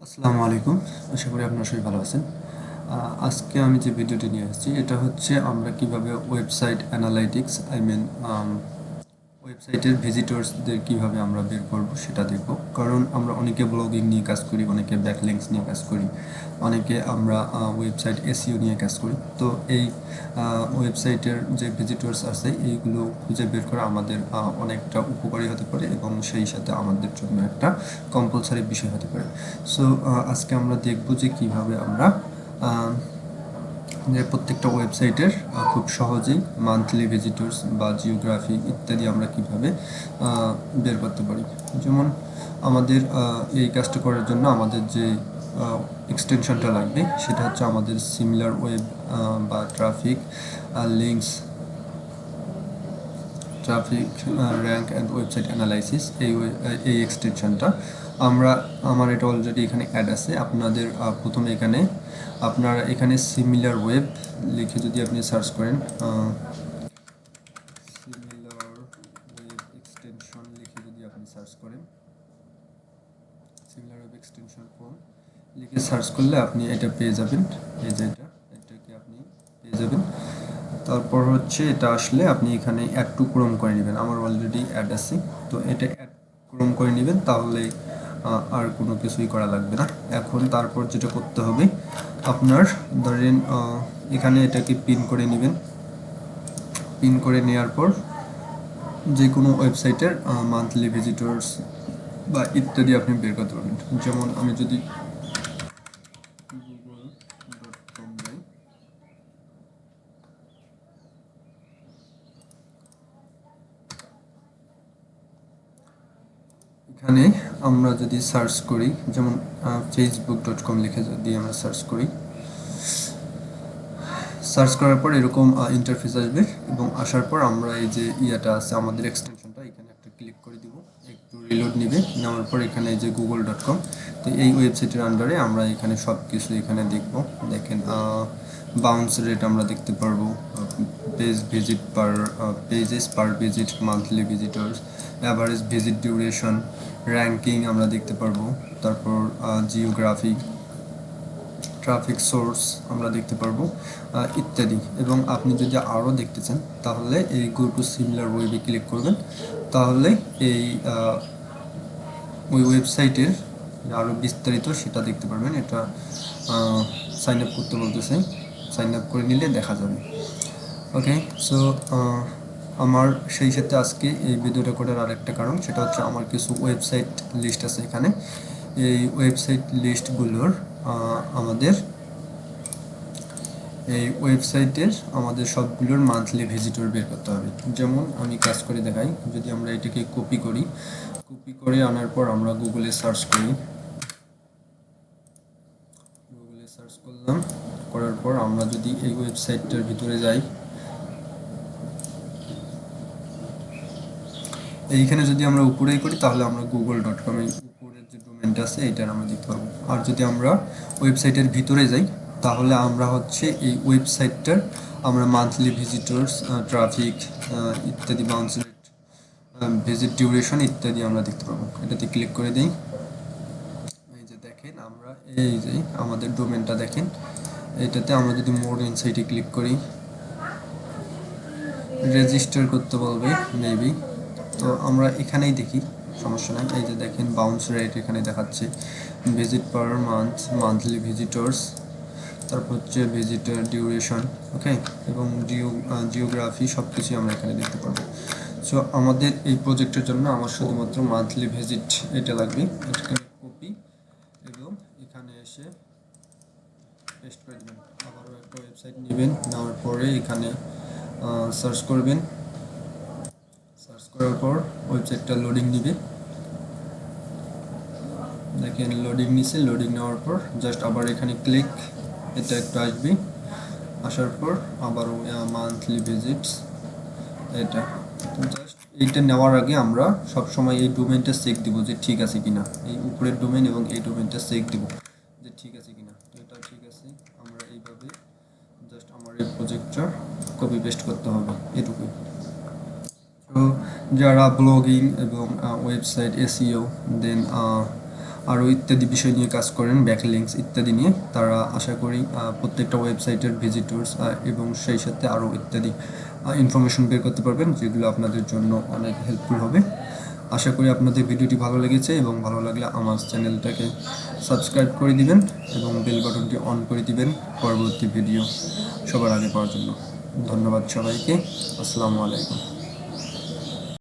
আসসালামু আলাইকুম। আশা করি আপনারা সবাই ভালো আছেন। আজকে আমি যে ভিডিওটি নিয়ে এসেছি এটা হচ্ছে আমরা কিভাবে ওয়েবসাইট অ্যানালাইটিক্স ওয়েবসাইটের ভিজিটরসদের কিভাবে আমরা বের করব সেটা দেখব। কারণ আমরা অনেকে ব্লগিং নিয়ে কাজ করি, অনেকে ব্যাকলিংকস নিয়ে কাজ করি, অনেকে আমরা ওয়েবসাইট এসইও নিয়ে কাজ করি। তো এই ওয়েবসাইটের যে ভিজিটরস আছে এইগুলো খুঁজে বের করা আমাদের অনেকটা উপকারী হতে পারে এবং সেই সাথে আমাদের জন্য একটা কম্পালসারি বিষয় হতে পারে। সো আজকে আমরা দেখব যে কিভাবে আমরা যে প্রত্যেকটা ওয়েবসাইটের খুব সহজেই মান্থলি ভিজিটর্স বা জিওগ্রাফি ইত্যাদি আমরা কিভাবে বের করতে পারি। যেমন আমাদের এই কাজটা করার জন্য আমাদের যে এক্সটেনশনটা লাগবে সেটা হচ্ছে আমাদের সিমিলার ওয়েব বা links traffic rank and website analysis এই এক্সটেনশনটা আমার এটা অলরেডি এখানে অ্যাড আছে। আপনাদের প্রথমে আপনারা এখানে সিমিলার ওয়েব লিখে যদি আপনি সার্চ করেন, সিমিলার ওয়েব এক্সটেনশন লিখে যদি আপনি সার্চ করেন, সিমিলার ওয়েব এক্সটেনশন ফর্ম লিখে সার্চ করলে আপনি এটা পেয়ে যাবেন। এই যে এটাকে আপনি পেয়ে যাবেন। তারপর হচ্ছে এটা আসলে আপনি এখানে অ্যাড টু ক্রোম করে নেবেন। আমার অলরেডি অ্যাড আছে, তো এটা অ্যাড ক্রোম করে নেবেন, তাহলে আর কোনো কিছুই করা লাগবে না। এখন তারপর যেটা করতে হবে, আপনার ধরেন এখানে এটাকে পিন করে নেবেন। পিন করে নেওয়ার পর যে কোনো ওয়েবসাইটের মান্থলি ভিজিটর্স বা ইত্যাদি আপনি বের করতে পারবেন। যেমন আমি যদি google.com যাই, এখানে আমরা যদি সার্চ করি, যেমন facebook.com লিখে যদি আমরা সার্চ করি, সার্চ করার পর এরকম ইন্টারফেস আসবে এবং আসার পর আমরা এই যে ইয়াটা আছে আমাদের এক্সটেনশনটা, এখানে একটা ক্লিক করে দিব, একটু রিলোড নেবে। নেওয়ার পর এখানে এই যে google.com, তো এই ওয়েবসাইটের আন্ডারে আমরা এখানে সব কিছু এখানে দেখব। দেখেন বাউন্স রেট আমরা দেখতে পারবো, pages per visit, monthly visitors, average visit duration, ranking আমরা দেখতে পারবো। তারপর জিওগ্রাফি, ট্রাফিক সোর্স আমরা দেখতে পারবো ইত্যাদি। এবং আপনি যদি আরও দেখতে চান তাহলে এই গো টু সিমিলার ওয়েবে ক্লিক করবেন, তাহলে এই ওই ওয়েবসাইটের আরও বিস্তারিত সেটা দেখতে পারবেন। এটা সাইন আপ করতে বলতেছে, সাইন আপ করে নিলে দেখা যাবে। ওকে, সো আমার সেই সাথে আজকে এই ভিডিওটা করার আরেকটা কারণ, সেটা হচ্ছে আমার কিছু ওয়েবসাইট লিস্ট আছে এখানে। এই ওয়েবসাইট লিস্টগুলোর আমাদের সবগুলোর মান্থলি ভিজিটর বের করতে হবে। যেমন আমি কাজ করে দেখাই, যদি আমরা এটাকে কপি করে আনার পর আমরা গুগলে সার্চ করলাম, করার পর আমরা যদি এই ওয়েবসাইটটার ভিতরে যাই, এইখানে যদি আমরা উপরেই করি তাহলে আমরা google.com এর উপরের যে ডোমেনটা আছে এইটার আমরা দেখতে পাবো। আর যদি আমরা ওয়েবসাইটের ভিতরে যাই তাহলে আমরা হচ্ছে এই ওয়েবসাইটটার আমরা মান্থলি ভিজিটর্স, ট্রাফিক ইত্যাদি, বাউন্স রেট, ভিজিট ডিউরেশন ইত্যাদি আমরা দেখতে পাবো। এটাতে ক্লিক করে দিই। এই যে দেখেন আমরা এই যে আমাদের ডোমেনটা দেখেন, এটাতে আমরা যদি মোর ইনসাইটে ক্লিক করি, রেজিস্টার করতে বলবে মেবি, তো আমরা এখানেই দেখি, সমস্যা নাই। এই যে দেখেন বাউন্স রেট এখানে দেখাচ্ছে, visit per month, monthly visitors, তারপর হচ্ছে ভিজিটার ডিউরেশন, ওকে, এবং জিওগ্রাফি সব কিছুই আমরা এখানে দেখতে পারবো। সো আমাদের এই প্রজেক্টের জন্য আমার শুধুমাত্র মান্থলি ভিজিট এটা লাগবে। এখানে কপি এবং এখানে এসে পেস্ট করে দেবেন। আবারও একটা ওয়েবসাইট নেবেন, নেওয়ার পরে এখানে সার্চ করবেন। সার্চ করার পর ওয়েবসাইটটা লোডিং নেবে। দেখেন লোডিং নিচ্ছে, লোডিং নেওয়ার পর জাস্ট আবার এখানে ক্লিক, এটা একটু আসবে, আসার পর আবার মান্থলি ভিজিটস এটা। তো জাস্ট এইটা নেওয়ার আগে আমরা সবসময় এই ডোমেনটা চেক দিব যে ঠিক আছে কিনা, এই উপরের ডোমেন এবং এই ডোমেনটা চেক দিব যে ঠিক আছে কিনা। তো এটা ঠিক আছে, আমরা এইভাবে জাস্ট আমার এই প্রজেক্টটা কপি পেস্ট করতে হবে, এটুকুই। তো যারা ব্লগিং এবং ওয়েবসাইট এসইও দেন আরও ইত্যাদি বিষয় নিয়ে কাজ করেন, ব্যাকলিংকস ইত্যাদি নিয়ে, তারা আশা করি প্রত্যেকটা ওয়েবসাইটের ভিজিটর্স এবং সেই সাথে আরও ইত্যাদি ইনফরমেশন বের করতে পারবেন, যেগুলো আপনাদের জন্য অনেক হেল্পফুল হবে। আশা করি আপনাদের ভিডিওটি ভালো লেগেছে, এবং ভালো লাগলে আমার চ্যানেলটাকে সাবস্ক্রাইব করে দিবেন এবং বেল বাটনটি অন করে দিবেন পরবর্তী ভিডিও সবার আগে পাওয়ার জন্য। ধন্যবাদ সবাইকে। আসসালামু আলাইকুম।